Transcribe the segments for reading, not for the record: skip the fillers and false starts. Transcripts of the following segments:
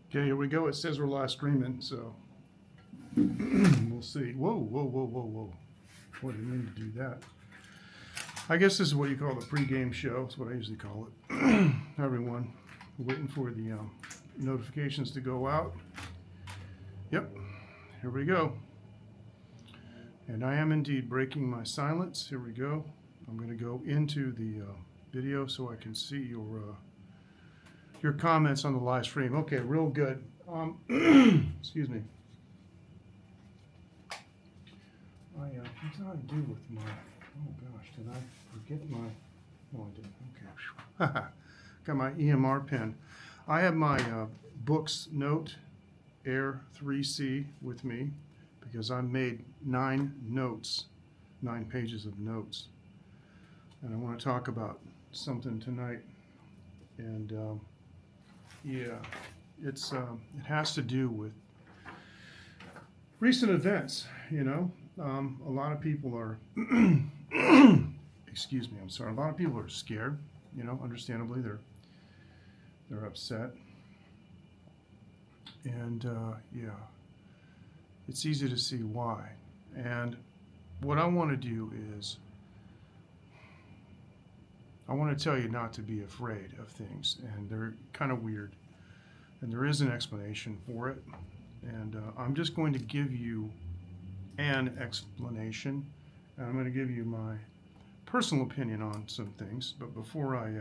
Okay, here we go. It says we're live streaming, so we'll see. Whoa, whoa, whoa, whoa, whoa. What didn't mean to do that. I guess this is what you call the pre-game show. That's what I usually call it. Everyone, waiting for the notifications to go out. Yep, here we go. And I am indeed breaking my silence. Here we go. I'm going to go into the video so I can see your comments on the live stream. Okay, real good. Excuse me. What did I do with my, oh gosh, did I forget my, no I didn't, okay. Got my EMR pen. I have my books note Air 3C with me because I made 9 notes, 9 pages of notes. And I want to talk about something tonight. And yeah, it has to do with recent events, you know. A lot of people are, excuse me, I'm sorry. A lot of people are scared, you know, understandably. They're upset. And yeah, it's easy to see why. And what I want to do is, I want to tell you not to be afraid of things. And they're kind of weird. And there is an explanation for it. And I'm just going to give you an explanation. And I'm going to give you my personal opinion on some things. But before I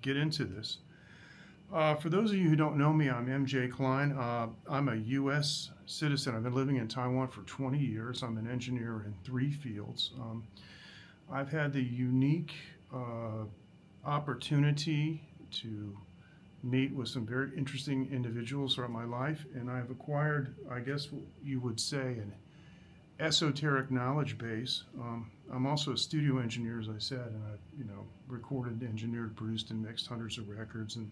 get into this, for those of you who don't know me, I'm MJ Klein. I'm a U.S. citizen. I've been living in Taiwan for 20 years. I'm an engineer in 3 fields. I've had the unique opportunity to meet with some very interesting individuals throughout my life, and I've acquired, I guess you would say, an esoteric knowledge base. I'm also a studio engineer, as I said, and I've recorded, engineered, produced, and mixed hundreds of records, and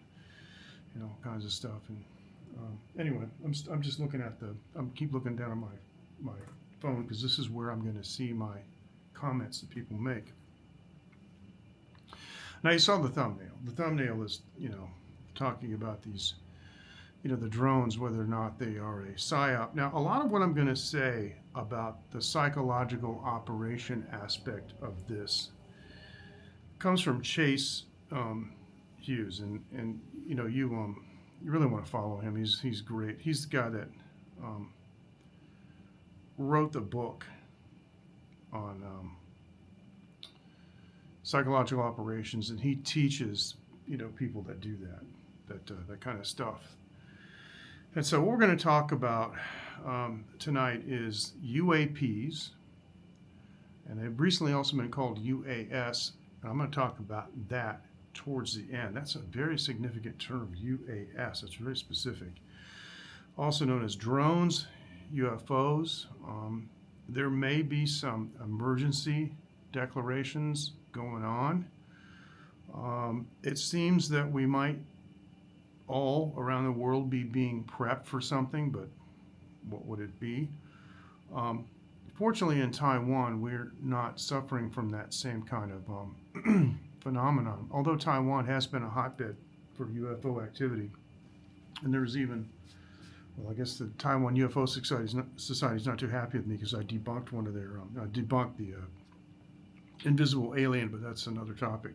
all kinds of stuff. And anyway, I'm just looking at keep looking down at my phone because this is where I'm going to see my comments that people make. Now you saw the thumbnail. The thumbnail is talking about these, the drones, whether or not they are a psyop. Now, a lot of what I'm going to say about the psychological operation aspect of this comes from Chase Hughes, and you really want to follow him. He's great. He's the guy that wrote the book on psychological operations, and he teaches people that do that kind of stuff. And so what we're going to talk about tonight is UAPs, and they've recently also been called UAS, and I'm going to talk about that towards the end. That's a very significant term, UAS. It's very specific. Also known as drones, UFOs. There may be some emergency declarations going on. It seems that we might all around the world be being prepped for something, but what would it be? Fortunately, in Taiwan, we're not suffering from that same kind of phenomenon, although Taiwan has been a hotbed for UFO activity. And there's even, well, I guess the Taiwan UFO Society is not too happy with me because I debunked one of their, debunked the invisible alien, but that's another topic.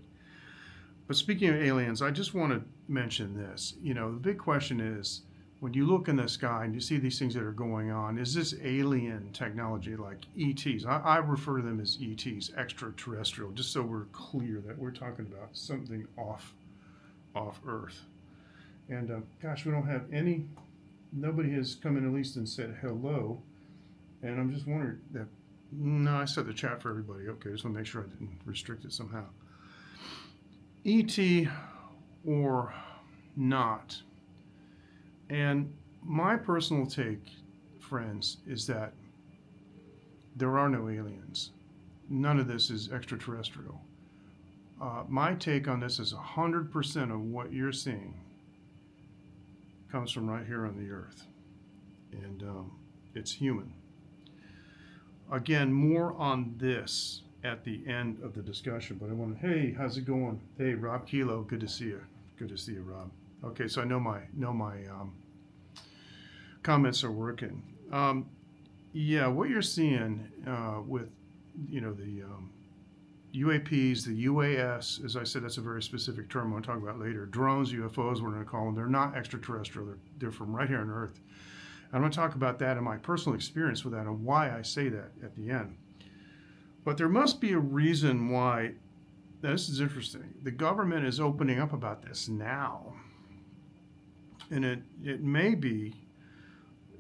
But speaking of aliens, I just want to mention this. The big question is, when you look in the sky and you see these things that are going on, is this alien technology like ETs? I refer to them as ETs, extraterrestrial, just so we're clear that we're talking about something off Earth. And gosh, we don't have nobody has come in at least and said hello. And I'm just wondering that, no, I set the chat for everybody. Okay, just want to make sure I didn't restrict it somehow. ET or not. And my personal take, friends, is that there are no aliens. None of this is extraterrestrial. My take on this is 100% of what you're seeing comes from right here on the Earth. And it's human. Again, more on this at the end of the discussion, but I want to, hey, how's it going? Hey, Rob Kilo, good to see you. Good to see you, Rob. Okay, so I know my comments are working. Yeah, what you're seeing with, the UAPs, the UAS, as I said, that's a very specific term I'll talk about later. Drones, UFOs, we're going to call them. They're not extraterrestrial. They're from right here on Earth. I'm going to talk about that and my personal experience with that and why I say that at the end. But there must be a reason why. Now, this is interesting. The government is opening up about this now. And it may be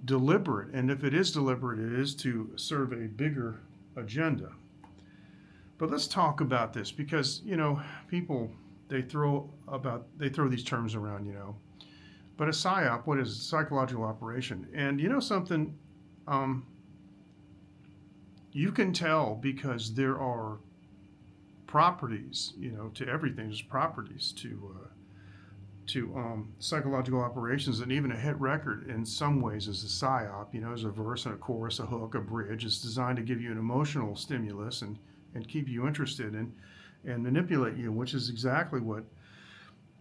deliberate. And if it is deliberate, it is to serve a bigger agenda. But let's talk about this because, people, they throw these terms around, But a PSYOP, what is it? Psychological operation. And you know something? You can tell because there are properties, to everything. There's properties to psychological operations, and even a hit record in some ways is a PSYOP. There's a verse and a chorus, a hook, a bridge. It's designed to give you an emotional stimulus and keep you interested and manipulate you, which is exactly what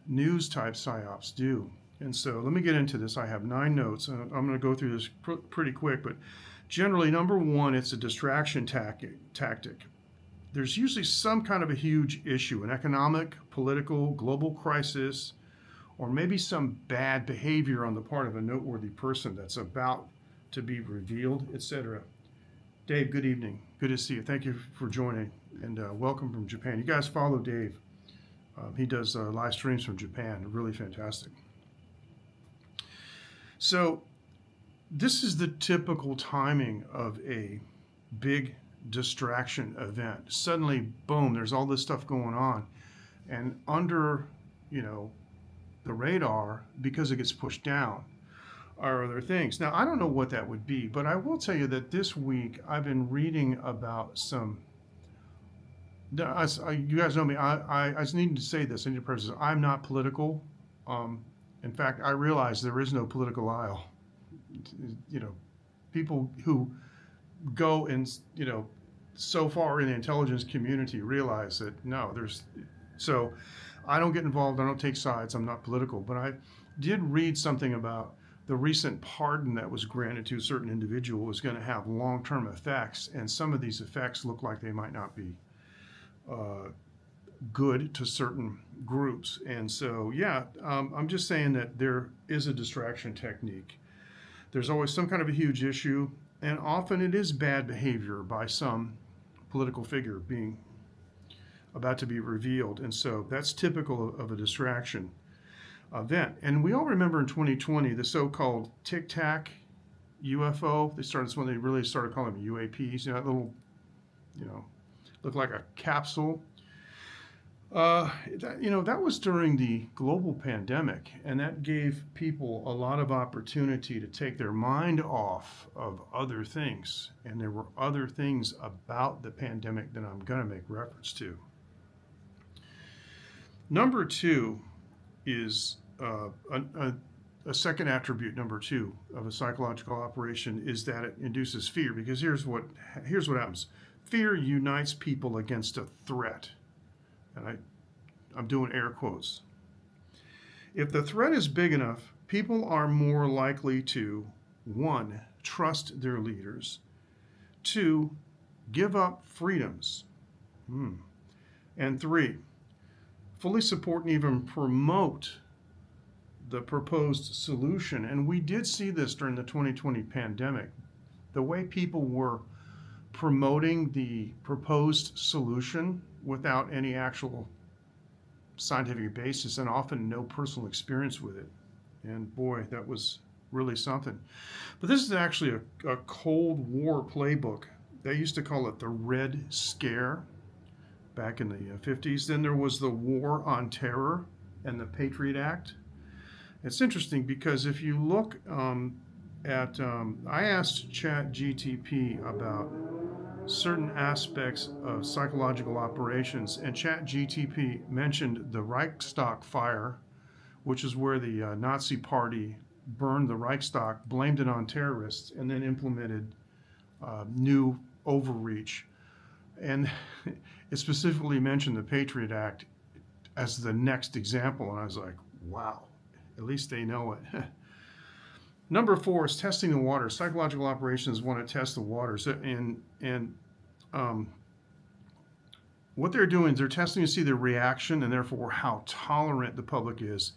news type PSYOPs do. And so let me get into this. I have 9 notes. I'm going to go through this pretty quick, but generally, number 1, it's a distraction tactic. There's usually some kind of a huge issue, an economic, political, global crisis, or maybe some bad behavior on the part of a noteworthy person that's about to be revealed, etc. Dave, good evening. Good to see you. Thank you for joining, and welcome from Japan. You guys follow Dave. He does live streams from Japan. Really fantastic. So this is the typical timing of a big distraction event. Suddenly, boom, there's all this stuff going on. And under, the radar, because it gets pushed down, are other things. Now, I don't know what that would be, but I will tell you that this week I've been reading about some. You guys know me. I just need to say this in your presence. I'm not political. In fact, I realize there is no political aisle. People who go and, so far in the intelligence community realize that no, so I don't get involved. I don't take sides. I'm not political. But I did read something about the recent pardon that was granted to a certain individual was going to have long-term effects. And some of these effects look like they might not be good to certain groups. And so, I'm just saying that there is a distraction technique. There's always some kind of a huge issue, and often it is bad behavior by some political figure being about to be revealed. And so that's typical of a distraction event. And we all remember in 2020, the so-called Tic Tac UFO. That's when they really started calling them UAPs, that little, looked like a capsule. That was during the global pandemic, and that gave people a lot of opportunity to take their mind off of other things. And there were other things about the pandemic that I'm going to make reference to. Number 2 is a second attribute, number 2, of a psychological operation is that it induces fear, because here's what happens. Fear unites people against a threat. And I'm doing air quotes. If the threat is big enough, people are more likely to, 1, trust their leaders, 2, give up freedoms, and 3, fully support and even promote the proposed solution. And we did see this during the 2020 pandemic. The way people were promoting the proposed solution without any actual scientific basis and often no personal experience with it. And boy, that was really something. But this is actually a Cold War playbook. They used to call it the Red Scare back in the 50s. Then there was the War on Terror and the Patriot Act. It's interesting because if you look I asked ChatGTP about certain aspects of psychological operations, and ChatGTP mentioned the Reichstag fire, which is where the Nazi Party burned the Reichstag, blamed it on terrorists, and then implemented new overreach. And it specifically mentioned the Patriot Act as the next example, and I was like, wow, at least they know it. Number 4 is testing the water. Psychological operations want to test the waters, and what they're doing is they're testing to see the reaction and therefore how tolerant the public is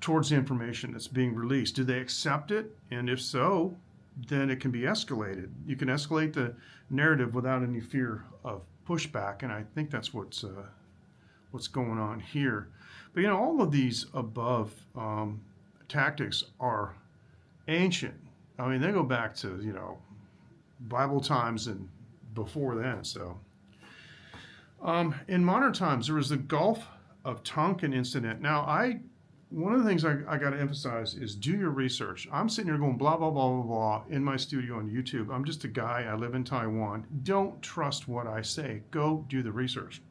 towards the information that's being released. Do they accept it? And if so, then it can be escalated. You can escalate the narrative without any fear of pushback, and I think that's what's going on here. But you know, all of these above tactics are ancient. I mean, they go back to, you know, Bible times and before then. So in modern times, there was the Gulf of Tonkin incident. Now, one of the things I got to emphasize is do your research. I'm sitting here going blah, blah, blah, blah, blah in my studio on YouTube. I'm just a guy. I live in Taiwan. Don't trust what I say. Go do the research.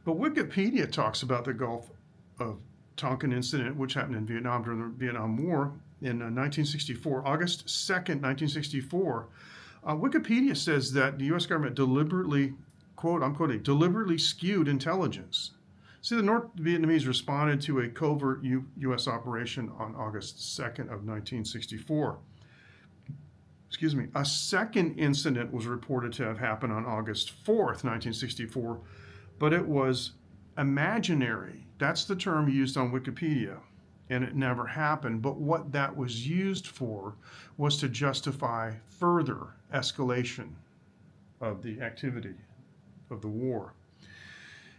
But Wikipedia talks about the Gulf of Tonkin incident, which happened in Vietnam during the Vietnam War in 1964, August 2nd, 1964. Wikipedia says that the U.S. government deliberately, quote, I'm quoting, deliberately skewed intelligence. See, the North Vietnamese responded to a covert U.S. operation on August 2nd of 1964. Excuse me. A second incident was reported to have happened on August 4th, 1964, but it was imaginary. That's the term used on Wikipedia, and it never happened. But what that was used for was to justify further escalation of the activity of the war.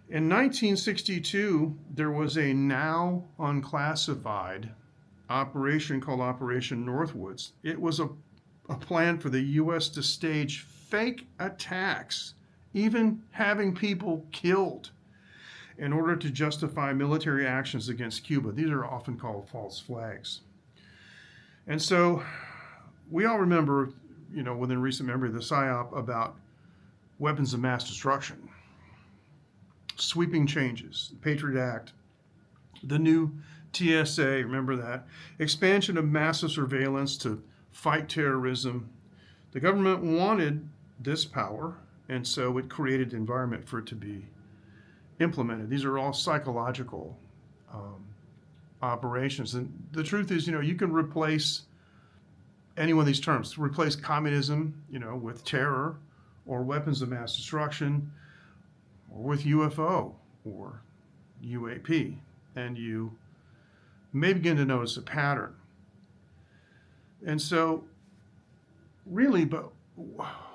In 1962, there was a now unclassified operation called Operation Northwoods. It was a plan for the U.S. to stage fake attacks, even having people killed, in order to justify military actions against Cuba. These are often called false flags. And so we all remember, you know, within recent memory, the PSYOP about weapons of mass destruction, sweeping changes, the Patriot Act, the new TSA, remember that, expansion of massive surveillance to fight terrorism. The government wanted this power, and so it created the environment for it to be implemented. These are all psychological operations. And the truth is, you know, you can replace any one of these terms, replace communism, you know, with terror or weapons of mass destruction, or with UFO or UAP, and you may begin to notice a pattern. And so, really, but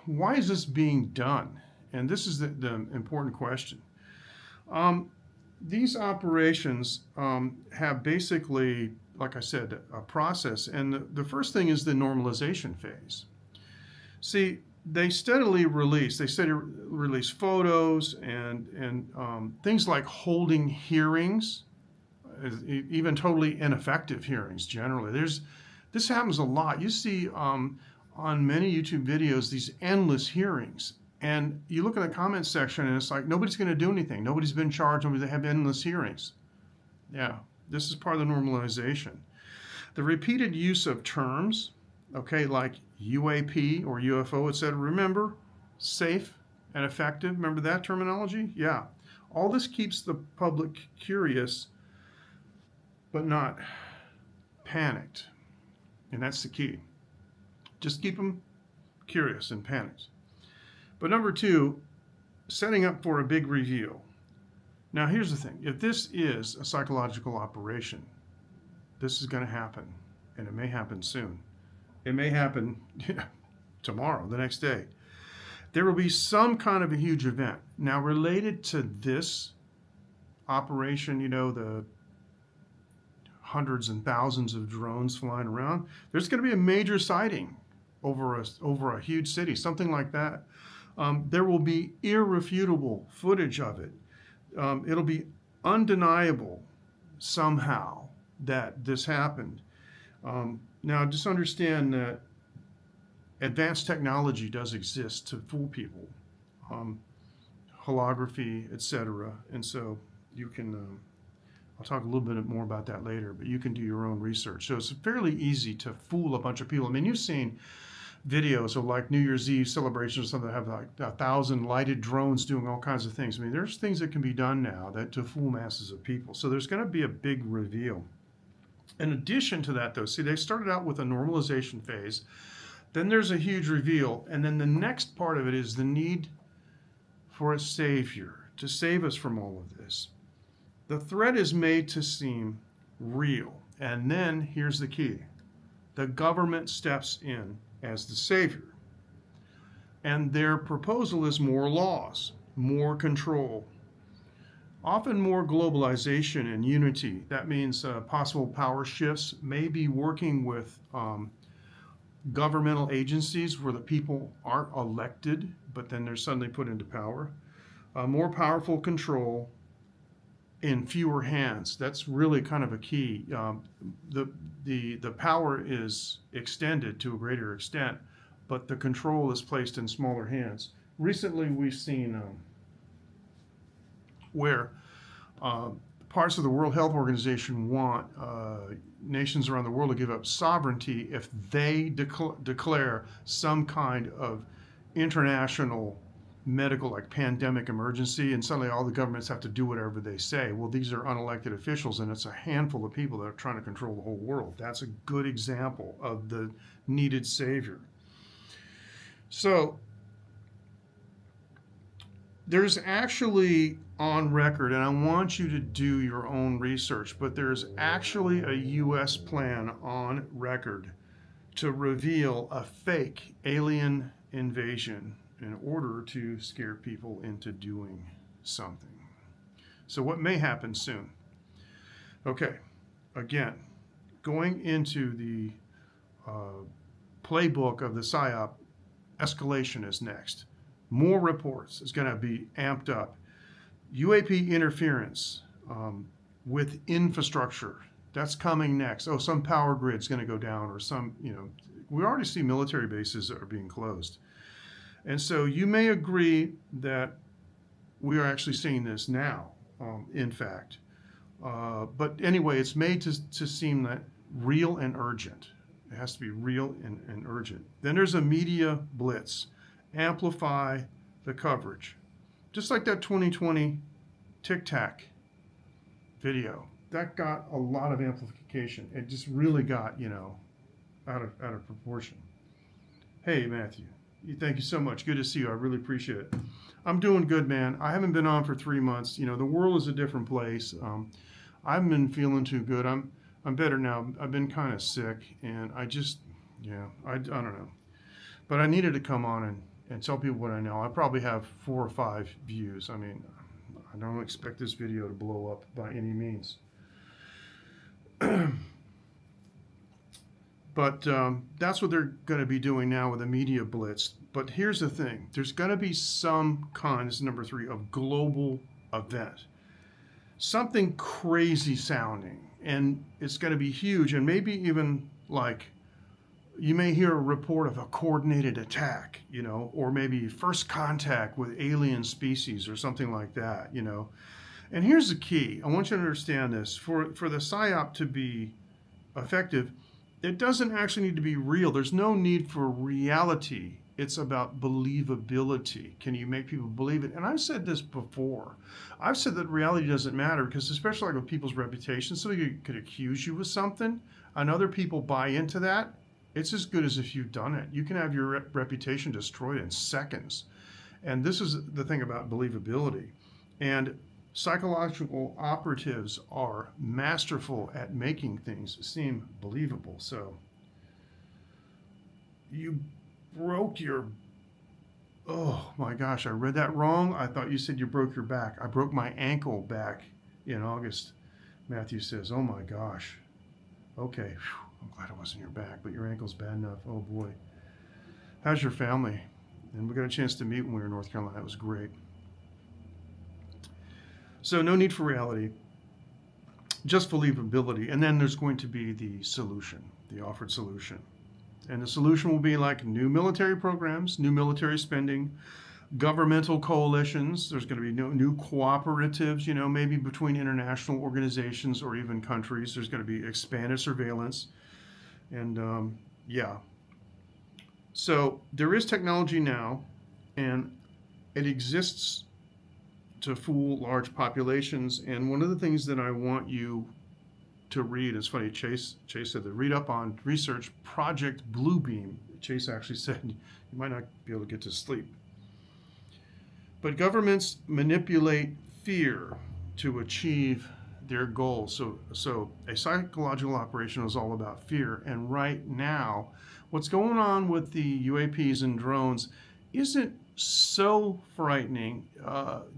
why is this being done? And this is the important question. These operations have basically, like I said, a process. And the first thing is the normalization phase. See, they steadily release photos and things like holding hearings, even totally ineffective hearings generally. This happens a lot. You see on many YouTube videos these endless hearings. And you look at the comments section and it's like, nobody's going to do anything. Nobody's been charged. They have endless hearings. Yeah, this is part of the normalization. The repeated use of terms, okay, like UAP or UFO, etc. Remember, safe and effective. Remember that terminology? Yeah. All this keeps the public curious, but not panicked. And that's the key. Just keep them curious and panicked. But number 2, setting up for a big reveal. Now, here's the thing. If this is a psychological operation, this is going to happen, and it may happen soon. It may happen tomorrow, the next day. There will be some kind of a huge event. Now, related to this operation, you know, the hundreds and thousands of drones flying around, there's going to be a major sighting over a huge city, something like that. There will be irrefutable footage of it. It'll be undeniable somehow that this happened. Now, just understand that advanced technology does exist to fool people, holography, etc. And so you can, I'll talk a little bit more about that later, but you can do your own research. So it's fairly easy to fool a bunch of people. I mean, you've seen videos of like New Year's Eve celebrations or something that have like 1,000 lighted drones doing all kinds of things. I mean, there's things that can be done now that to fool masses of people. So there's going to be a big reveal. In addition to that, though, see, they started out with a normalization phase. Then there's a huge reveal. And then the next part of it is the need for a savior to save us from all of this. The threat is made to seem real. And then here's the key. The government steps in as the savior. And their proposal is more laws, more control, often more globalization and unity. That means possible power shifts, maybe working with governmental agencies where the people aren't elected, but then they're suddenly put into power. More powerful control in fewer hands. That's really kind of a key. The power is extended to a greater extent, but the control is placed in smaller hands. Recently, we've seen where parts of the World Health Organization want nations around the world to give up sovereignty if they declare some kind of international medical, like pandemic emergency, and suddenly all the governments have to do whatever they say. Well, these are unelected officials, and it's a handful of people that are trying to control the whole world. That's a good example of the needed savior. So there's actually on record, and I want you to do your own research, but there's actually a U.S. plan on record to reveal a fake alien invasion in order to scare people into doing something. So what may happen soon? Okay, again, going into the playbook of the PSYOP, escalation is next. More reports is going to be amped up. UAP interference with infrastructure, that's coming next. Oh, some power grid's going to go down, or some, we already see military bases that are being closed. And so you may agree that we are actually seeing this now, in fact. But anyway, it's made to seem that real and urgent. It has to be real and urgent. Then there's a media blitz. Amplify the coverage. Just like that 2020 Tic Tac video. That got a lot of amplification. It just really got, out of proportion. Hey, Matthew. Thank you so much. Good to see you. I really appreciate it. I'm doing good, man. I haven't been on for 3 months. The world is a different place. I haven't been feeling too good. I'm better now. I've been kind of sick, and I don't know. But I needed to come on and tell people what I know. I probably have 4 or 5 views. I mean, I don't expect this video to blow up by any means. But that's what they're going to be doing now with the media blitz. But here's the thing. There's going to be some kind, this is number 3, of global event. Something crazy sounding. And it's going to be huge. And maybe even like, you may hear a report of a coordinated attack, or maybe first contact with alien species or something like that, And here's the key. I want you to understand this. For the PSYOP to be effective, it doesn't actually need to be real. There's no need for reality. It's about believability. Can you make people believe it? And I've said this before. I've said that reality doesn't matter because, especially like with people's reputations, somebody could accuse you of something and other people buy into that. It's as good as if you've done it. You can have your reputation destroyed in seconds. And this is the thing about believability. And psychological operatives are masterful at making things seem believable. So you broke your, oh my gosh, I read that wrong. I thought you said you broke your back. I broke my ankle back in August. Matthew says, oh my gosh. Okay, whew, I'm glad it wasn't your back, but your ankle's bad enough. Oh boy. How's your family? And we got a chance to meet when we were in North Carolina. It was great. So no need for reality, just believability. And then there's going to be the solution, the offered solution. And the solution will be like new military programs, new military spending, governmental coalitions. There's going to be new cooperatives, maybe between international organizations or even countries. There's going to be expanded surveillance. And so there is technology now, and it exists to fool large populations. And one of the things that I want you to read. It's funny, Chase said to read up on research Project Bluebeam. Chase actually said you might not be able to get to sleep. But governments manipulate fear to achieve their goals. So a psychological operation is all about fear. And right now, what's going on with the UAPs and drones isn't so frightening.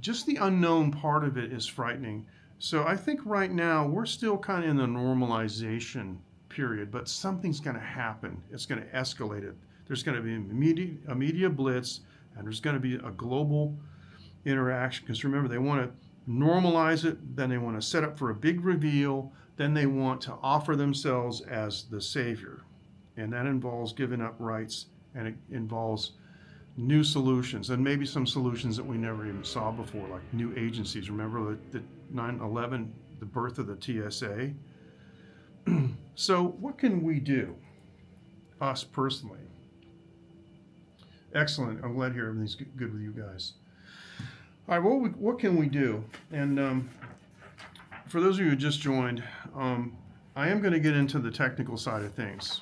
Just the unknown part of it is frightening. So I think right now we're still kind of in the normalization period, but something's going to happen. It's going to escalate it. There's going to be a media blitz, and there's going to be a global interaction. Because remember, they want to normalize it, then they want to set up for a big reveal, then they want to offer themselves as the savior. And that involves giving up rights, and it involves new solutions, and maybe some solutions that we never even saw before, like new agencies. Remember the 9/11, the birth of the TSA? So what can we do, us personally? Excellent. I'm glad to hear everything's good with you guys. All right, what can we do? And for those of you who just joined, I am going to get into the technical side of things.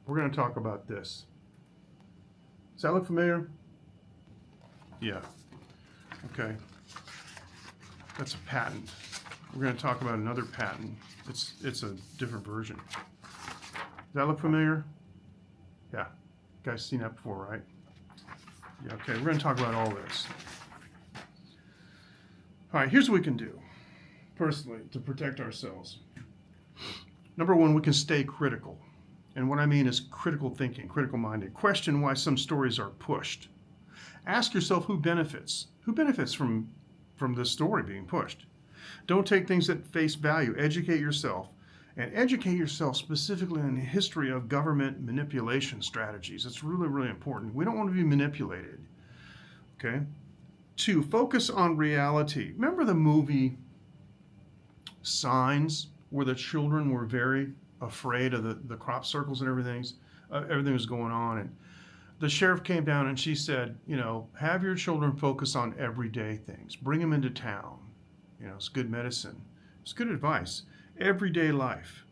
We're going to talk about this. Does that look familiar? Yeah. Okay. That's a patent. We're going to talk about another patent. It's a different version. Does that look familiar? Yeah. You guys seen that before, right? Yeah, okay. We're going to talk about all this. All right, here's what we can do, personally, to protect ourselves. Number one, we can stay critical. And what I mean is critical thinking, critical minded. Question why some stories are pushed. Ask yourself who benefits. Who benefits from this story being pushed? Don't take things at face value. Educate yourself. And educate yourself specifically on the history of government manipulation strategies. It's really, really important. We don't want to be manipulated. Okay? 2, focus on reality. Remember the movie Signs, where the children were very afraid of the crop circles and everything was going on, and the sheriff came down and she said, have your children focus on everyday things. Bring them into town. It's good medicine. It's good advice. Everyday life,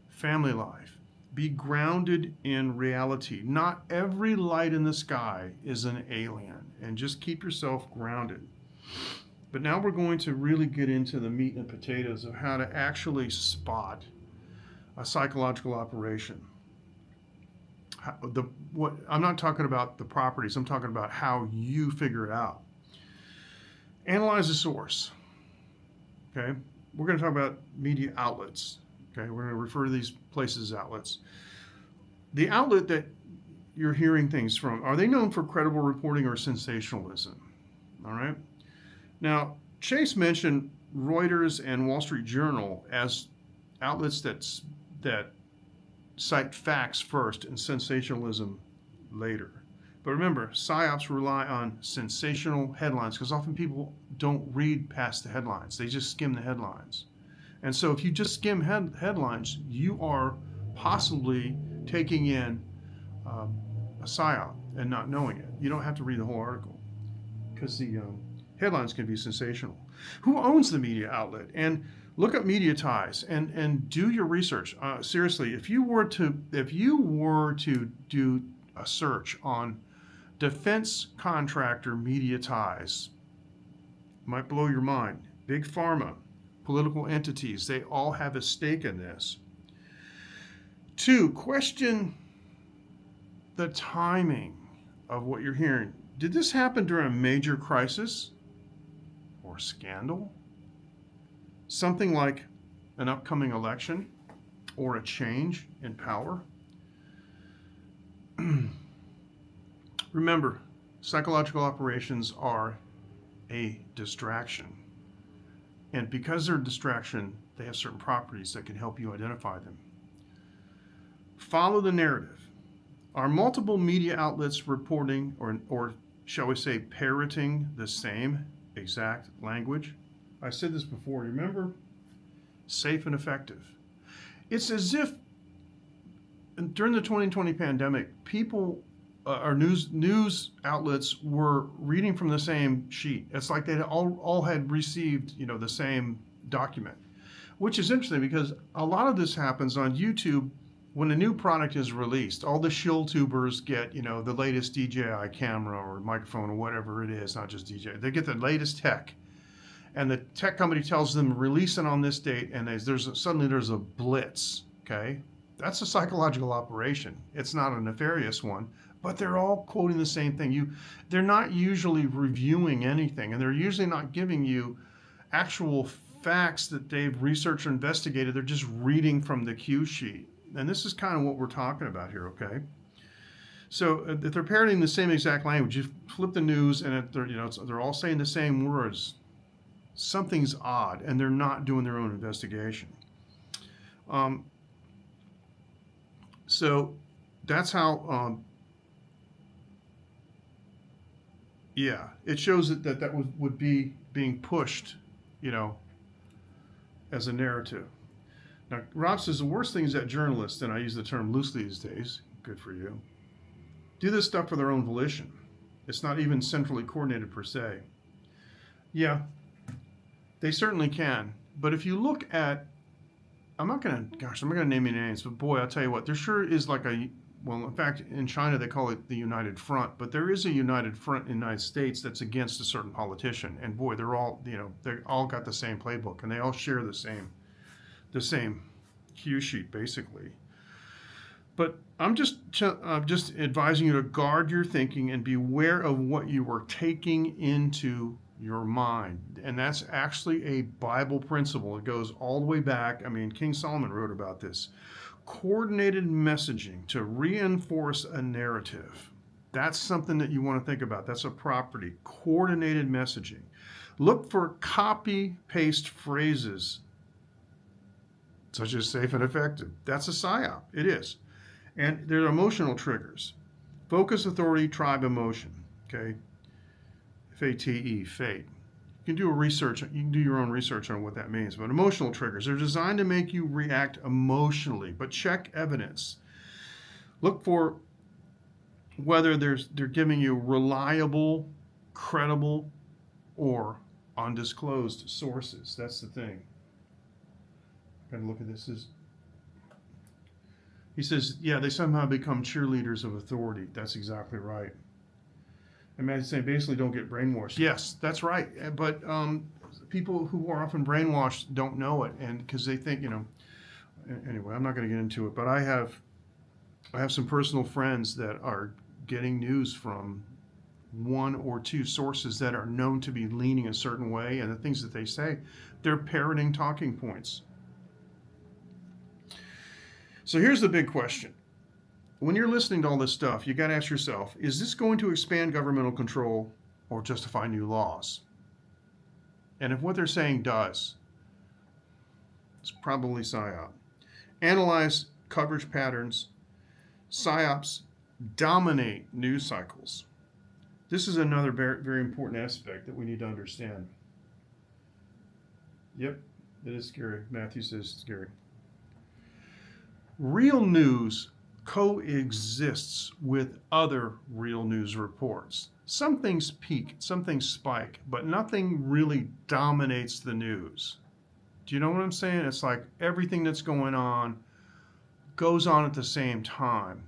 family life. Be grounded in reality. Not every light in the sky is an alien, and just keep yourself grounded. But now we're going to really get into the meat and potatoes of how to actually spot a psychological operation. I'm not talking about the properties. I'm talking about how you figure it out. Analyze the source. Okay, we're going to talk about media outlets. Okay, we're going to refer to these places as outlets. The outlet that you're hearing things from, are they known for credible reporting or sensationalism? All right. Now, Chase mentioned Reuters and Wall Street Journal as outlets that cite facts first and sensationalism later. But remember, psyops rely on sensational headlines because often people don't read past the headlines. They just skim the headlines. And so if you just skim headlines, you are possibly taking in a psyop and not knowing it. You don't have to read the whole article because the headlines can be sensational. Who owns the media outlet? And look up media ties and do your research. Seriously, if you were to do a search on defense contractor media ties, it might blow your mind. Big pharma, political entities, they all have a stake in this. 2, question the timing of what you're hearing. Did this happen during a major crisis or scandal? Something like an upcoming election or a change in power? Remember, psychological operations are a distraction. And because they're a distraction, they have certain properties that can help you identify them. Follow the narrative. Are multiple media outlets reporting or shall we say parroting the same exact language? I said this before, remember? Safe and effective. It's as if during the 2020 pandemic, people or news outlets were reading from the same sheet. It's like they all had received, the same document. which is interesting because a lot of this happens on YouTube when a new product is released. All the shill tubers get, the latest DJI camera or microphone or whatever it is, not just DJI. They get the latest tech, and the tech company tells them release it on this date, and suddenly there's a blitz. Okay, that's a psychological operation. It's not a nefarious one, but they're all quoting the same thing. They're not usually reviewing anything, and they're usually not giving you actual facts that they've researched or investigated. They're just reading from the cue sheet. And this is kind of what we're talking about here, okay? So if they're parroting the same exact language, you flip the news and they're all saying the same words, something's odd, and they're not doing their own investigation. So that's how, it shows that would be being pushed, as a narrative. Now, Rob says the worst thing is that journalists, and I use the term loosely these days, good for you, do this stuff for their own volition. It's not even centrally coordinated per se. Yeah, they certainly can. But if you look at, I'm not going to name any names, but boy, I'll tell you what, there sure is in fact, in China they call it the United Front, but there is a United Front in the United States that's against a certain politician. And boy, they're all got the same playbook, and they all share the same cue sheet, basically. But I'm just advising you to guard your thinking and beware of what you are taking into your mind. And that's actually a Bible principle. It goes all the way back. I mean, King Solomon wrote about this. Coordinated messaging to reinforce a narrative. That's something that you want to think about. That's a property. Coordinated messaging. Look for copy-paste phrases such as safe and effective. That's a PSYOP. It is. And there are emotional triggers. Focus, authority, tribe, emotion. Okay? FATE, fate. You can do your own research on what that means. But emotional triggers are designed to make you react emotionally, but check evidence. Look for whether they're giving you reliable, credible, or undisclosed sources. That's the thing. And look at this. He says, yeah, they somehow become cheerleaders of authority. That's exactly right. And Matt's saying basically don't get brainwashed. Yes, that's right. But people who are often brainwashed don't know it, and because they think, anyway, I'm not going to get into it. But I have some personal friends that are getting news from one or two sources that are known to be leaning a certain way, and the things that they say, they're parroting talking points. So here's the big question. When you're listening to all this stuff, you got to ask yourself, is this going to expand governmental control or justify new laws? And if what they're saying does, it's probably PSYOP. Analyze coverage patterns. PSYOPs dominate news cycles. This is another very, very important aspect that we need to understand. Yep, it is scary. Matthew says it's scary. Real news coexists with other real news reports. Some things peak, some things spike, but nothing really dominates the news. Do you know what I'm saying? It's like everything that's going on goes on at the same time.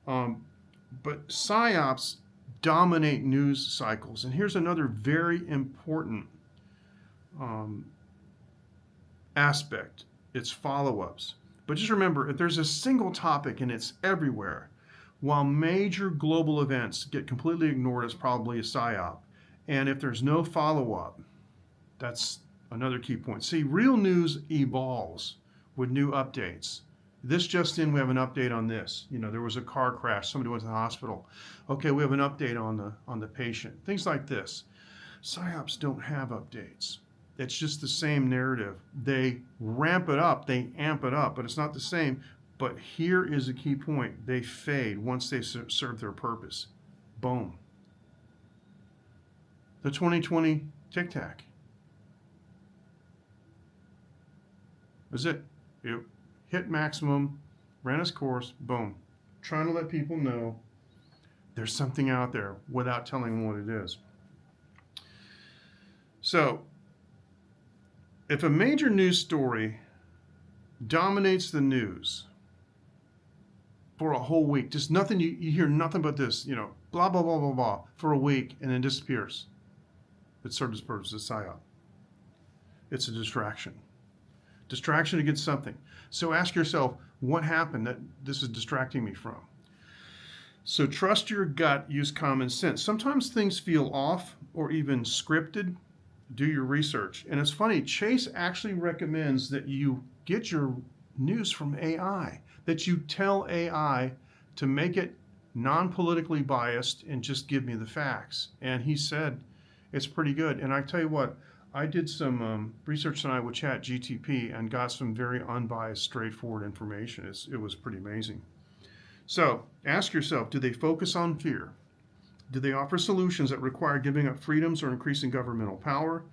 But PSYOPs dominate news cycles. And here's another very important aspect. It's follow-ups. But just remember, if there's a single topic and it's everywhere, while major global events get completely ignored, it's probably a PSYOP. And if there's no follow-up, that's another key point. See, real news evolves with new updates. This just in, we have an update on this. There was a car crash, somebody went to the hospital. Okay, we have an update on the patient. Things like this. PSYOPs don't have updates. It's just the same narrative. They ramp it up, they amp it up, but it's not the same. But here is a key point. They fade once they serve their purpose. Boom. The 2020 Tic Tac. That's it. It hit maximum, ran its course, boom. Trying to let people know there's something out there without telling them what it is. So, if a major news story dominates the news for a whole week. Just nothing, you hear nothing but this, blah, blah, blah, blah, blah, for a week, and then disappears. It served its purpose, it's psyop. It's a distraction. Distraction against something. So ask yourself, what happened that this is distracting me from? So trust your gut, use common sense. Sometimes things feel off or even scripted. Do your research. And it's funny, Chase actually recommends that you get your news from AI, that you tell AI to make it non-politically biased and just give me the facts. And he said it's pretty good. And I tell you what, I did some research tonight with ChatGTP and got some very unbiased, straightforward information. It was pretty amazing. So ask yourself, do they focus on fear? Do they offer solutions that require giving up freedoms or increasing governmental power?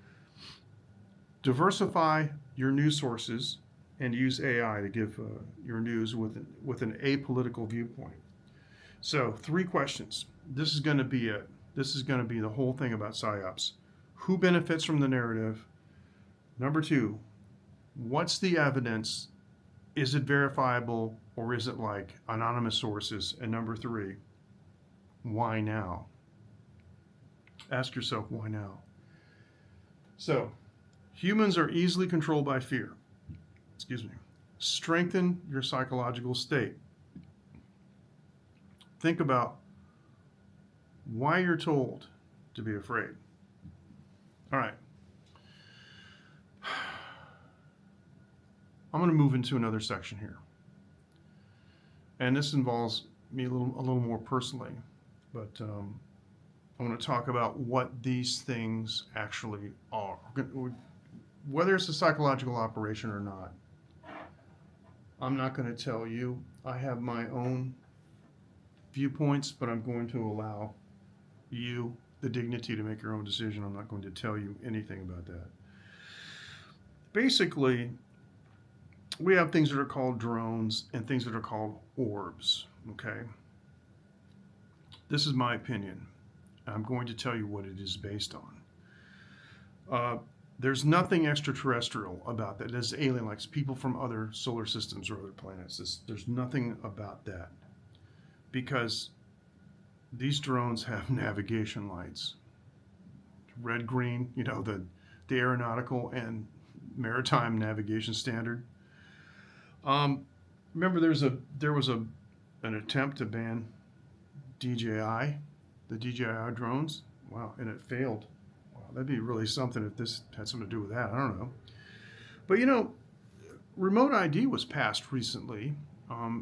Diversify your news sources and use AI to give your news with an apolitical viewpoint. So 3 questions. This is going to be it. This is going to be the whole thing about PSYOPs. Who benefits from the narrative? Number 2, what's the evidence? Is it verifiable or is it like anonymous sources? And number 3, why now? Ask yourself, why now? So, humans are easily controlled by fear. Excuse me. Strengthen your psychological state. Think about why you're told to be afraid. All right. I'm going to move into another section here. And this involves me a little more personally. But I want to talk about what these things actually are. Whether it's a psychological operation or not, I'm not going to tell you. I have my own viewpoints, but I'm going to allow you the dignity to make your own decision. I'm not going to tell you anything about that. Basically, we have things that are called drones and things that are called orbs, okay? This is my opinion. I'm going to tell you what it is based on. There's nothing extraterrestrial about that. There's alien, like people from other solar systems or other planets. There's nothing about that because these drones have navigation lights. Red, green, the aeronautical and maritime navigation standard. Remember there was an attempt to ban DJI, the DJI drones. Wow, and it failed. Wow, that'd be really something if this had something to do with that. I don't know. But remote ID was passed recently.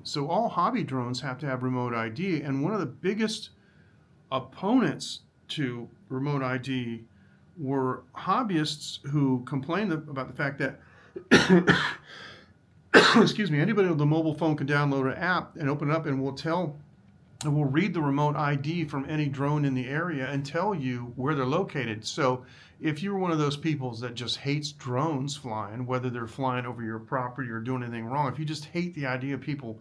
So all hobby drones have to have remote ID, and one of the biggest opponents to remote ID were hobbyists who complained about the fact that excuse me, anybody with a mobile phone can download an app and open it up and will read the remote ID from any drone in the area and tell you where they're located. So if you're one of those people that just hates drones flying, whether they're flying over your property or doing anything wrong, if you just hate the idea of people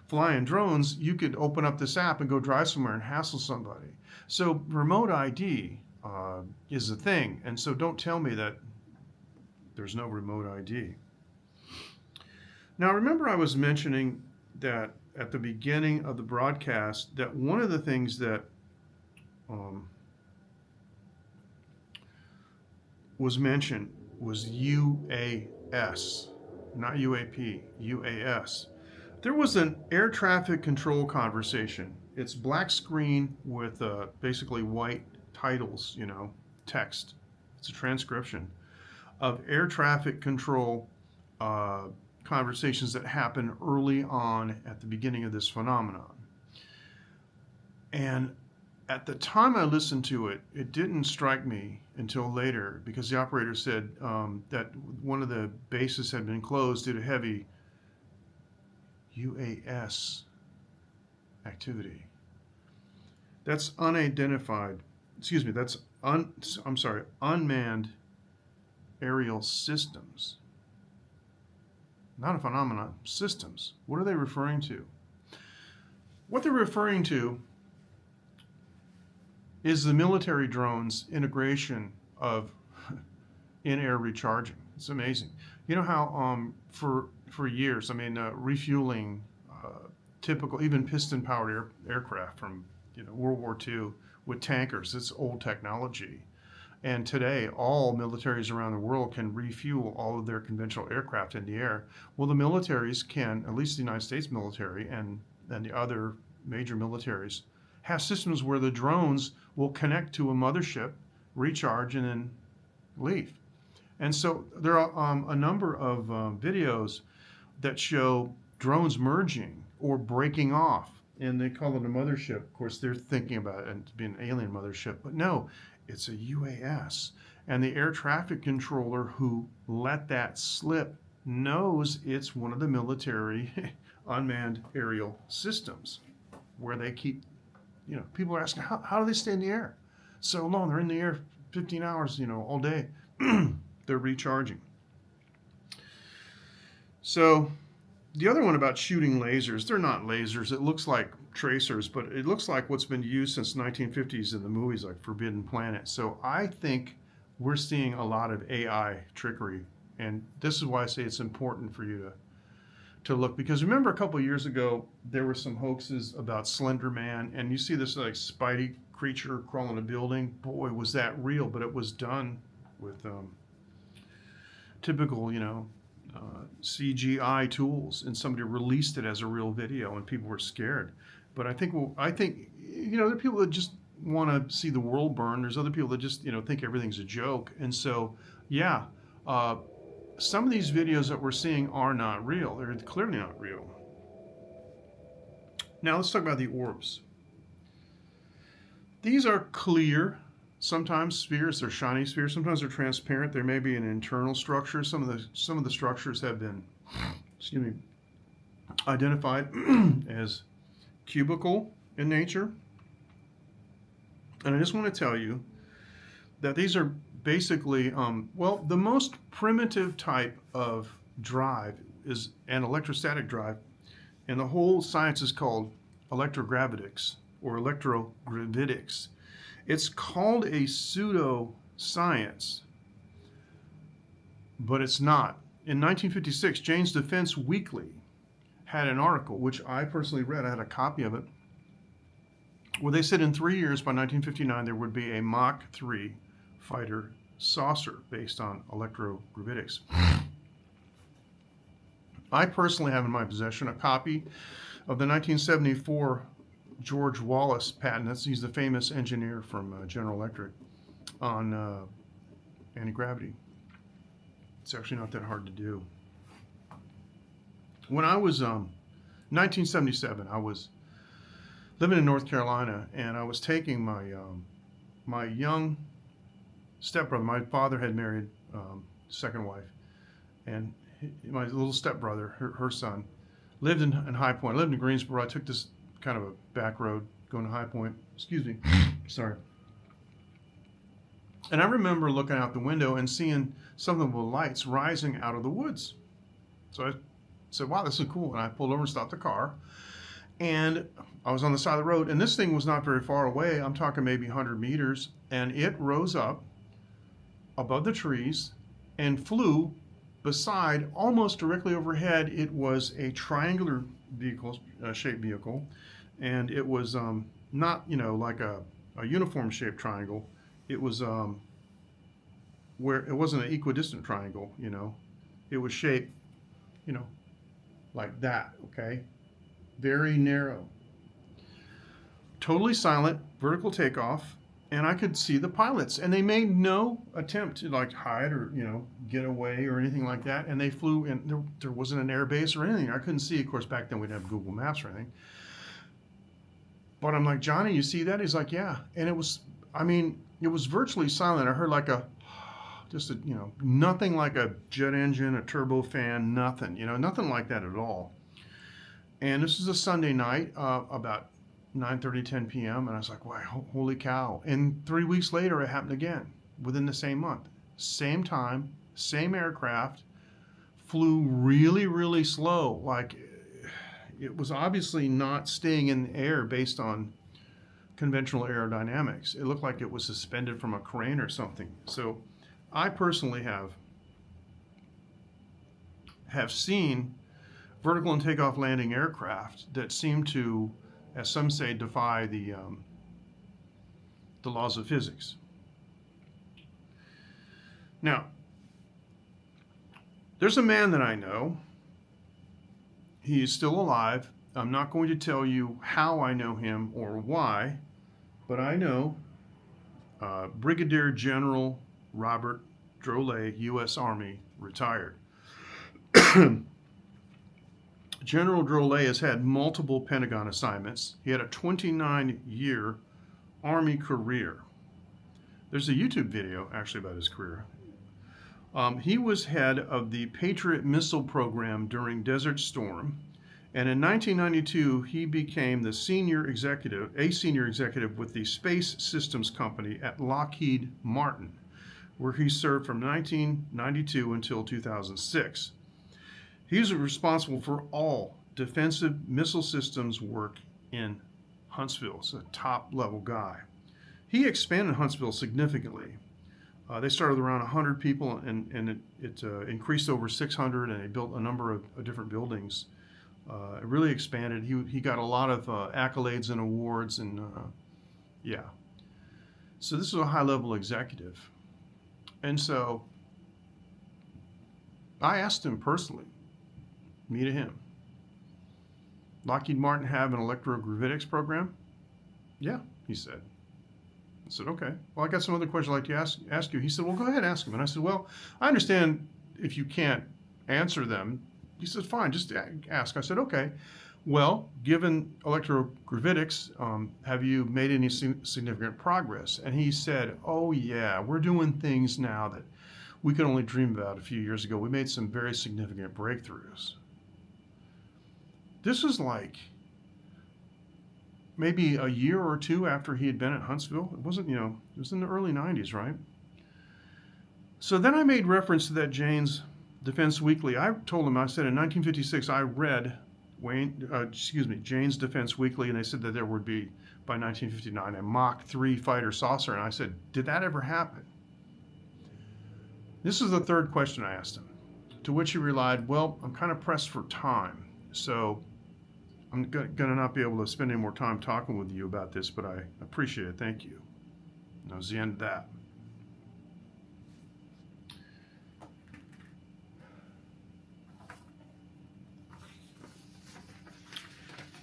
flying drones, you could open up this app and go drive somewhere and hassle somebody. So remote ID is a thing. And so don't tell me that there's no remote ID. Now, remember I was mentioning that at the beginning of the broadcast that one of the things that was mentioned was UAS, not UAP, UAS. There was an air traffic control conversation. It's black screen with basically white titles, text. It's a transcription of air traffic control conversations that happen early on at the beginning of this phenomenon. And at the time I listened to it, it didn't strike me until later because the operator said that one of the bases had been closed due to heavy UAS activity. That's unidentified, that's unmanned aerial systems. Not a phenomenon, systems. What are they referring to? What they're referring to is the military drones integration of in-air recharging. It's amazing. You know how for for years. I mean, refueling typical, even piston-powered aircraft from World War II with tankers. It's old technology. And today, all militaries around the world can refuel all of their conventional aircraft in the air. Well, the militaries can, at least the United States military and the other major militaries, have systems where the drones will connect to a mothership, recharge, and then leave. And so there are a number of videos that show drones merging or breaking off, and they call it a mothership. Of course, they're thinking about it being an alien mothership, but no, it's a UAS. And the air traffic controller who let that slip knows it's one of the military unmanned aerial systems where they keep, people are asking, how do they stay in the air so long? They're in the air 15 hours, all day. They're recharging. So the other one about shooting lasers, they're not lasers. It looks like tracers, but it looks like what's been used since 1950s in the movies like Forbidden Planet. So I think we're seeing a lot of AI trickery. And this is why I say it's important for you to look. Because remember a couple of years ago, there were some hoaxes about Slender Man. And you see this like Spidey creature crawling a building. Boy, was that real. But it was done with typical, CGI tools, and somebody released it as a real video, and people were scared. But I think there are people that just want to see the world burn. There's other people that just think everything's a joke, and so some of these videos that we're seeing are not real. They're clearly not real. Now let's talk about the orbs. These are clear. Sometimes spheres, they're shiny spheres. Sometimes they're transparent. There may be an internal structure. Some of the structures have been, identified as cubical in nature. And I just want to tell you that these are basically, the most primitive type of drive is an electrostatic drive, and the whole science is called electrogravitics or electrogravitics. It's called a pseudo-science, but it's not. In 1956, Jane's Defense Weekly had an article, which I personally read. I had a copy of it, where they said in 3 years, by 1959, there would be a Mach 3 fighter saucer based on electrogravitics. I personally have in my possession a copy of the 1974 George Wallace patent. He's the famous engineer from General Electric on anti-gravity. It's actually not that hard to do. When I was 1977, I was living in North Carolina, and I was taking my young stepbrother. My father had married second wife, and my little stepbrother, her son, lived in High Point. I lived in Greensboro. I took this kind of a back road going to High Point. Excuse me. Sorry. And I remember looking out the window and seeing some of the lights rising out of the woods. So I said, wow, this is cool. And I pulled over and stopped the car. And I was on the side of the road, and this thing was not very far away. I'm talking maybe 100 meters. And it rose up above the trees and flew beside, almost directly overhead. It was a triangular vehicle, shaped vehicle. And it was not, like a uniform shaped triangle. It was where it wasn't an equidistant triangle, It was shaped, like that, okay? Very narrow. Totally silent, vertical takeoff, and I could see the pilots. And they made no attempt to hide or, get away or anything like that. And they flew, and there wasn't an air base or anything. I couldn't see. Of course, back then we didn't have Google Maps or anything. But I'm like, Johnny, you see that? He's like, yeah. And it was virtually silent. I heard nothing like a jet engine, a turbo fan, nothing, nothing like that at all. And this is a Sunday night, about 9:30, 10 p.m. And I was like, wow, holy cow. And 3 weeks later, it happened again within the same month. Same time, same aircraft, flew really, really slow. It was obviously not staying in the air based on conventional aerodynamics. It looked like it was suspended from a crane or something. So I personally have have seen vertical and takeoff landing aircraft that seem to, as some say, defy the laws of physics. Now, there's a man that I know. He is still alive. I'm not going to tell you how I know him or why, but I know Brigadier General Robert Drolet, U.S. Army, retired. General Drolet has had multiple Pentagon assignments. He had a 29-year Army career. There's a YouTube video, actually, about his career. He was head of the Patriot missile program during Desert Storm, and in 1992 he became a senior executive with the Space Systems Company at Lockheed Martin, where he served from 1992 until 2006. He's responsible for all defensive missile systems work in Huntsville. He's a top-level guy. He expanded Huntsville significantly. They started with around 100 people, and it increased over 600, and they built a number of different buildings. It really expanded. He got a lot of accolades and awards, and yeah. So this was a high-level executive. And so I asked him personally, me to him, Lockheed Martin have an electrogravitics program? Yeah, he said. I said, okay. Well, I got some other questions I'd like to ask you. He said, well, go ahead, ask him. And I said, well, I understand if you can't answer them. He said, fine, just ask. I said, okay. Well, given electrogravitics, have you made any significant progress? And he said, oh, yeah, we're doing things now that we could only dream about a few years ago. We made some very significant breakthroughs. This was like maybe a year or two after he had been at Huntsville. It wasn't, it was in the early 90s, right? So then I made reference to that Jane's Defense Weekly. I told him, I said in 1956, I read Jane's Defense Weekly, and they said that there would be, by 1959, a Mach 3 fighter saucer. And I said, did that ever happen? This is the third question I asked him, to which he relied, well, I'm kind of pressed for time, so I'm going to not be able to spend any more time talking with you about this, but I appreciate it. Thank you. And that was the end of that.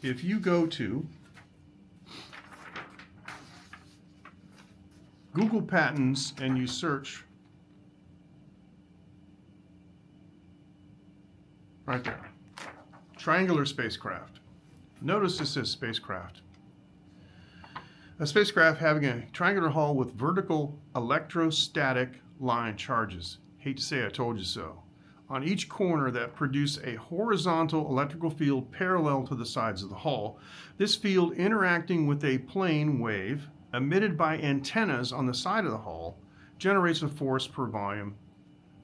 If you go to Google Patents and you search right there, triangular spacecraft. Notice this says spacecraft. A spacecraft having a triangular hull with vertical electrostatic line charges. Hate to say I told you so. On each corner that produce a horizontal electrical field parallel to the sides of the hull. This field interacting with a plane wave emitted by antennas on the side of the hull generates a force per volume,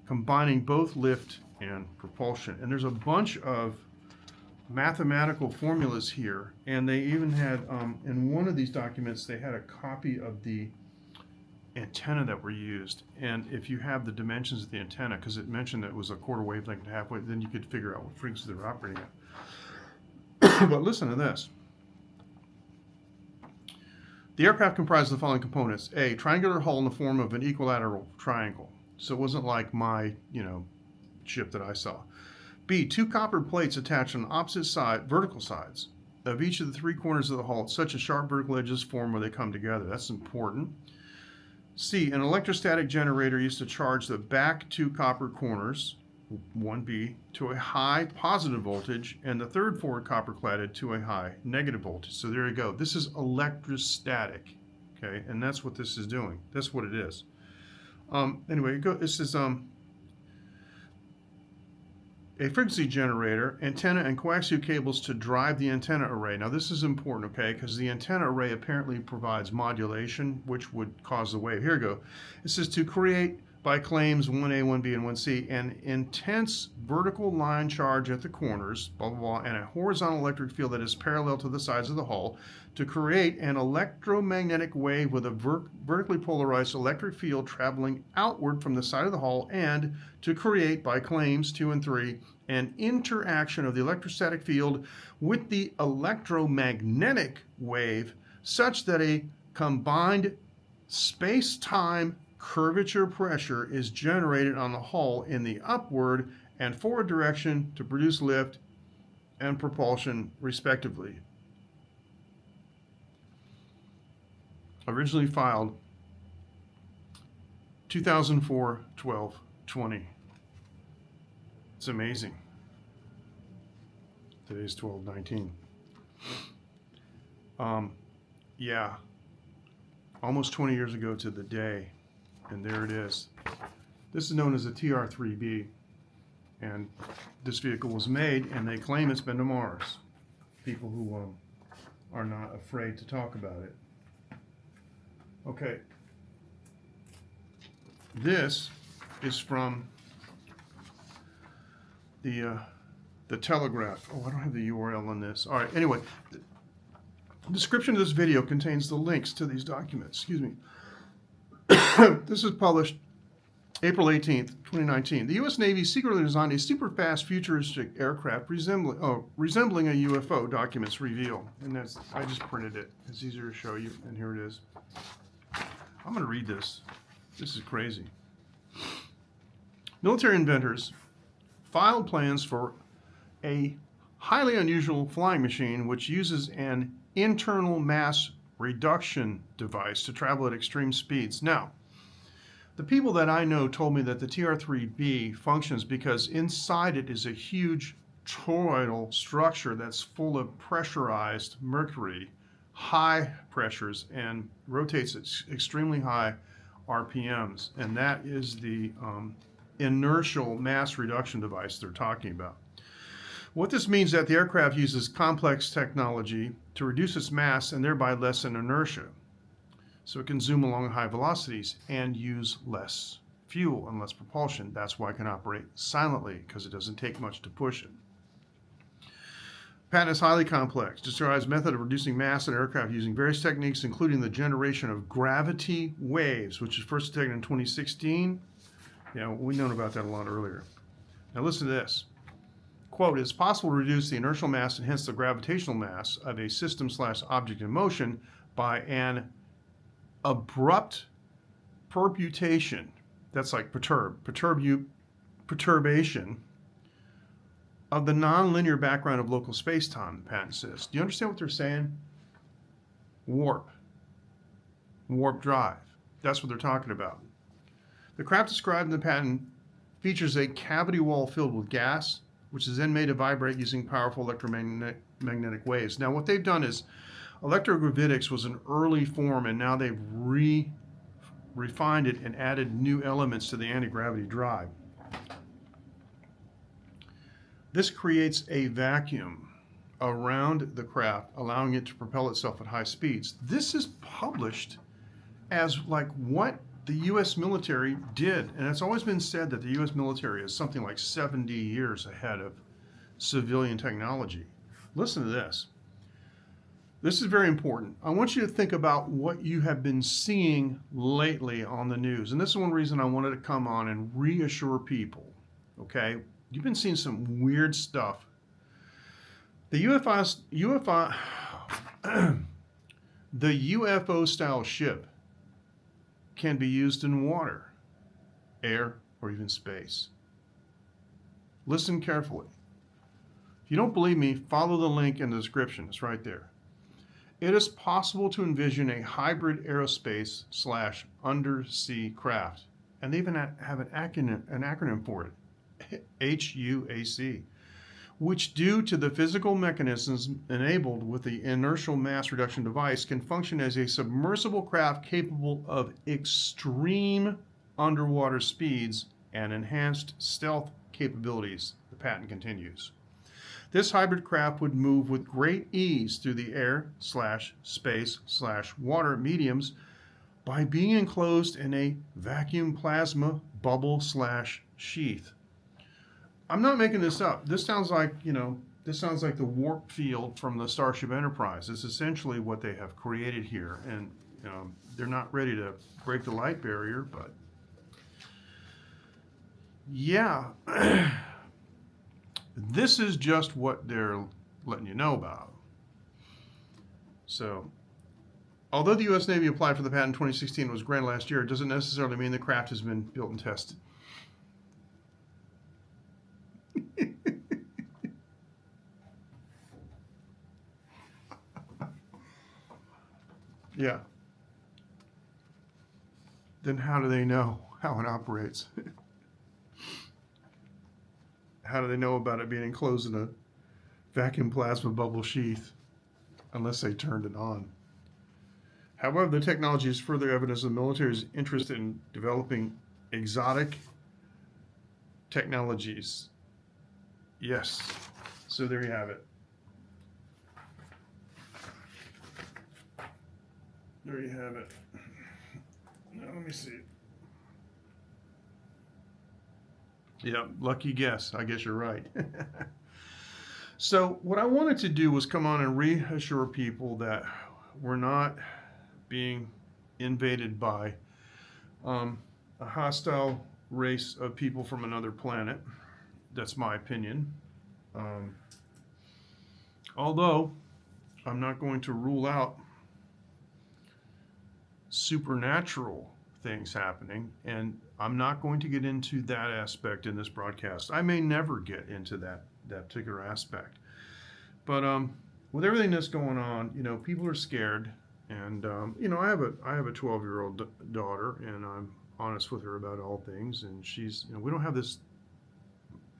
combining both lift and propulsion. And there's a bunch of mathematical formulas here, and they even had, in one of these documents, they had a copy of the antenna that were used. And if you have the dimensions of the antenna, because it mentioned that it was a quarter wavelength and halfway, then you could figure out what frequency they were operating at. But listen to this. The aircraft comprises the following components. A, triangular hull in the form of an equilateral triangle. So it wasn't like my, ship that I saw. B, two copper plates attached on opposite vertical sides of each of the three corners of the hull at such a sharp vertical edges form where they come together. That's important. C, an electrostatic generator used to charge the back two copper corners, 1B, to a high positive voltage, and the third forward copper cladded to a high negative voltage. So there you go. This is electrostatic, okay? And that's what this is doing. That's what it is. Anyway, this is a frequency generator, antenna, and coaxial cables to drive the antenna array. Now this is important, okay, because the antenna array apparently provides modulation, which would cause the wave. Here we go. It says to create by claims 1A, 1B, and 1C, an intense vertical line charge at the corners, blah, blah, blah, and a horizontal electric field that is parallel to the sides of the hull to create an electromagnetic wave with a vertically polarized electric field traveling outward from the side of the hull, and to create, by claims 2 and 3, an interaction of the electrostatic field with the electromagnetic wave such that a combined space-time curvature pressure is generated on the hull in the upward and forward direction to produce lift and propulsion, respectively. Originally filed 2004-12-20. It's amazing. Today's 12/19. Yeah, almost 20 years ago to the day. And there it is. This is known as a TR-3B, and this vehicle was made, and they claim it's been to Mars. People who are not afraid to talk about it. Okay. This is from the Telegraph. Oh, I don't have the URL on this. All right. Anyway, the description of this video contains the links to these documents. Excuse me. This was published April 18th, 2019. The U.S. Navy secretly designed a super-fast futuristic aircraft resembling a UFO, documents reveal. And I just printed it. It's easier to show you, and here it is. I'm going to read this. This is crazy. Military inventors filed plans for a highly unusual flying machine which uses an internal mass reduction device to travel at extreme speeds. Now, the people that I know told me that the TR-3B functions because inside it is a huge toroidal structure that's full of pressurized mercury, high pressures, and rotates at extremely high RPMs. And that is the inertial mass reduction device they're talking about. What this means is that the aircraft uses complex technology to reduce its mass and thereby lessen inertia, so it can zoom along high velocities and use less fuel and less propulsion. That's why it can operate silently, because it doesn't take much to push it. Patent is highly complex. Describes method of reducing mass in aircraft using various techniques, including the generation of gravity waves, which was first detected in 2016. Yeah, we've known about that a lot earlier. Now listen to this. Quote, it's possible to reduce the inertial mass and hence the gravitational mass of a system/object in motion by an abrupt perturbation, that's like perturbation of the nonlinear background of local space-time, the patent says. Do you understand what they're saying? Warp drive. That's what they're talking about. The craft described in the patent features a cavity wall filled with gas, which is then made to vibrate using powerful electromagnetic waves. Now, what they've done is electrogravitics was an early form, and now they've refined it and added new elements to the anti-gravity drive. This creates a vacuum around the craft, allowing it to propel itself at high speeds. This is published as like what the U.S. military did, and it's always been said that the U.S. military is something like 70 years ahead of civilian technology. Listen to this. This is very important. I want you to think about what you have been seeing lately on the news. And this is one reason I wanted to come on and reassure people, okay? You've been seeing some weird stuff. The UFO style ship can be used in water, air, or even space. Listen carefully. If you don't believe me, follow the link in the description. It's right there. It is possible to envision a hybrid aerospace/undersea craft, and they even have an acronym for it, HUAC, which due to the physical mechanisms enabled with the inertial mass reduction device can function as a submersible craft capable of extreme underwater speeds and enhanced stealth capabilities, the patent continues. This hybrid craft would move with great ease through the air/space/water mediums by being enclosed in a vacuum plasma bubble / sheath. I'm not making this up. This sounds like, this sounds like the warp field from the Starship Enterprise. It's essentially what they have created here. And they're not ready to break the light barrier, but yeah, this is just what they're letting you know about. So, although the U.S. Navy applied for the patent in 2016 and was granted last year, it doesn't necessarily mean the craft has been built and tested. Yeah. Then how do they know how it operates? How do they know about it being enclosed in a vacuum plasma bubble sheath unless they turned it on? However, the technology is further evidence of the military's interest in developing exotic technologies. Yes. So there you have it. There you have it. Now let me see. Yeah, lucky guess. I guess you're right. So what I wanted to do was come on and reassure people that we're not being invaded by a hostile race of people from another planet. That's my opinion. Although I'm not going to rule out supernatural things happening, and I'm not going to get into that aspect in this broadcast. I may never get into that particular aspect. But with everything that's going on, people are scared, and I have a 12-year-old daughter, and I'm honest with her about all things, and she's we don't have this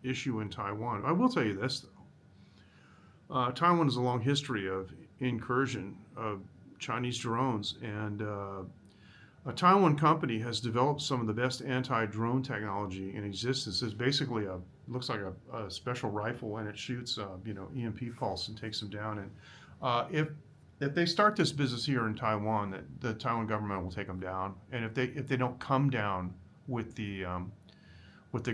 issue in Taiwan. I will tell you this though. Taiwan has a long history of incursion of Chinese drones, and a Taiwan company has developed some of the best anti-drone technology in existence. It's basically looks like a special rifle, and it shoots EMP pulse and takes them down. And if they start this business here in Taiwan, the Taiwan government will take them down. And if they don't come down with the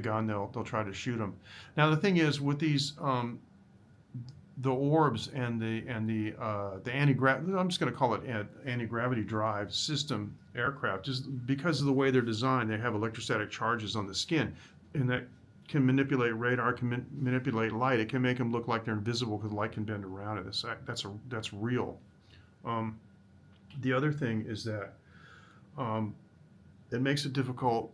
gun, they'll try to shoot them. Now the thing is with these the orbs and the anti-gravity, I'm just going to call it anti-gravity drive system aircraft, just because of the way they're designed, they have electrostatic charges on the skin, and that can manipulate radar, can manipulate light. It can make them look like they're invisible because light can bend around it. That's real. The other thing is that it makes it difficult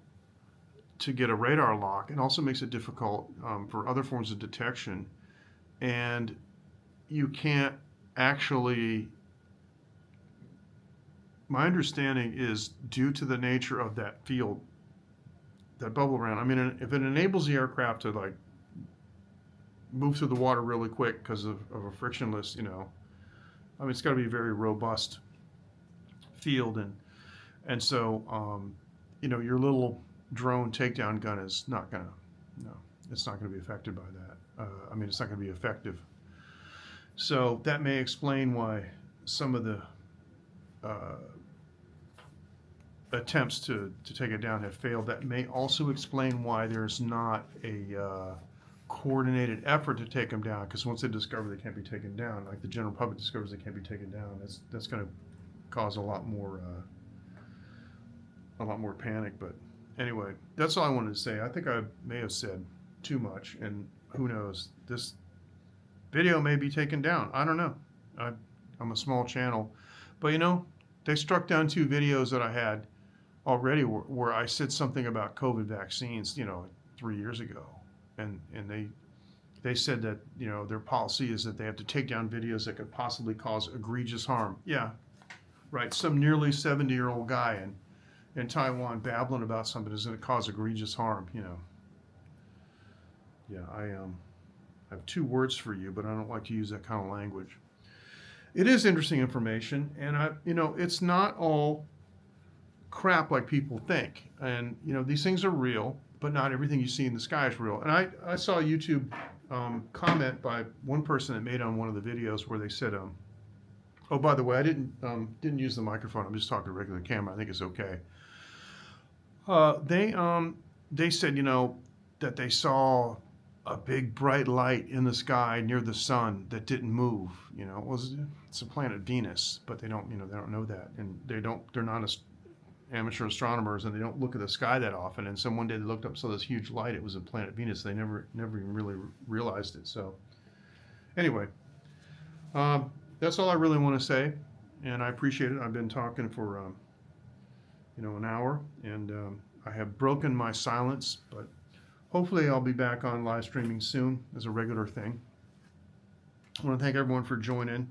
to get a radar lock, and also makes it difficult for other forms of detection. And you can't actually, my understanding is, due to the nature of that field, that bubble around, I mean, if it enables the aircraft to move through the water really quick because of a frictionless, I mean, it's got to be a very robust field, and so your little drone takedown gun is not gonna, it's not gonna be affected by that. I mean, it's not gonna be effective. So that may explain why some of the attempts to take it down have failed. That may also explain why there's not a coordinated effort to take them down, because once they discover they can't be taken down, like the general public discovers they can't be taken down, that's going to cause a lot more panic. But anyway, that's all I wanted to say. I think I may have said too much, and who knows, this video may be taken down. I don't know. I'm a small channel, but they struck down 2 videos that I had already where I said something about COVID vaccines 3 years ago, and they said that their policy is that they have to take down videos that could possibly cause egregious harm. Yeah, right. Some nearly 70-year-old guy in Taiwan babbling about something is going to cause egregious harm. Yeah, I have 2 words for you, but I don't like to use that kind of language. It is interesting information, and it's not all crap like people think. And these things are real, but not everything you see in the sky is real. And I saw a YouTube comment by one person that made on one of the videos where they said Oh, by the way, I didn't use the microphone. I'm just talking to regular camera. I think it's okay. They said, that they saw a big bright light in the sky near the sun that didn't move. It's the planet Venus, but they don't know that, and they're not amateur astronomers, and they don't look at the sky that often. And so one day they looked up, saw this huge light. It was a planet Venus. They never even really realized it. So anyway, that's all I really want to say, and I appreciate it. I've been talking for an hour, and I have broken my silence, but hopefully I'll be back on live streaming soon as a regular thing. I want to thank everyone for joining.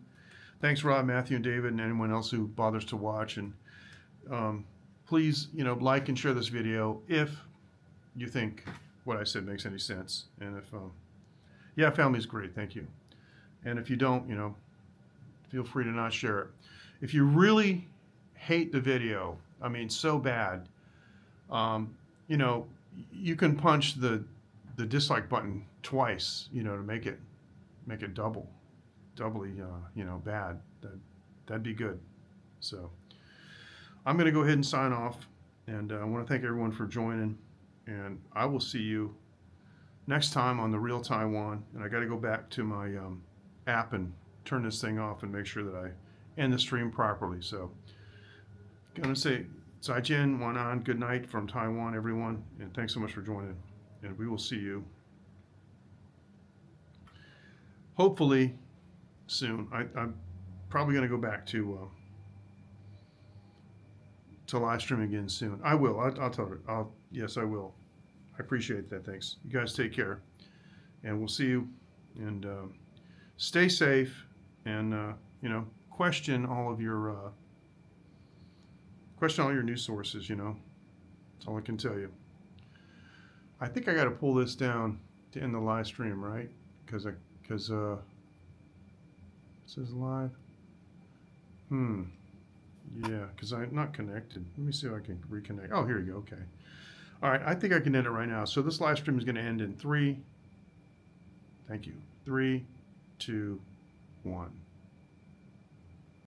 Thanks, Rob, Matthew, and David, and anyone else who bothers to watch. And please, like and share this video if you think what I said makes any sense. And if, family's great, thank you. And if you don't, feel free to not share it. If you really hate the video, I mean, so bad, you can punch the dislike button twice, to make it doubly, bad. That'd be good. So I'm going to go ahead and sign off, and I want to thank everyone for joining, and I will see you next time on The Real Taiwan. And I got to go back to my app and turn this thing off and make sure that I end the stream properly. So I'm going to say Zaijian, Wanan, good night from Taiwan, everyone, and thanks so much for joining, and we will see you hopefully soon. I'm probably going to go back to live stream again soon. I will. I'll tell her. Yes, I will. I appreciate that. Thanks. You guys take care, and we'll see you. And stay safe, and question all your news sources. That's all I can tell you. I think I got to pull this down to end the live stream, right? Because it says live. Yeah, because I'm not connected. Let me see if I can reconnect. Oh, here you go. Okay. All right, I think I can end it right now. So this live stream is going to end in 3. Thank you. 3, 2, 1.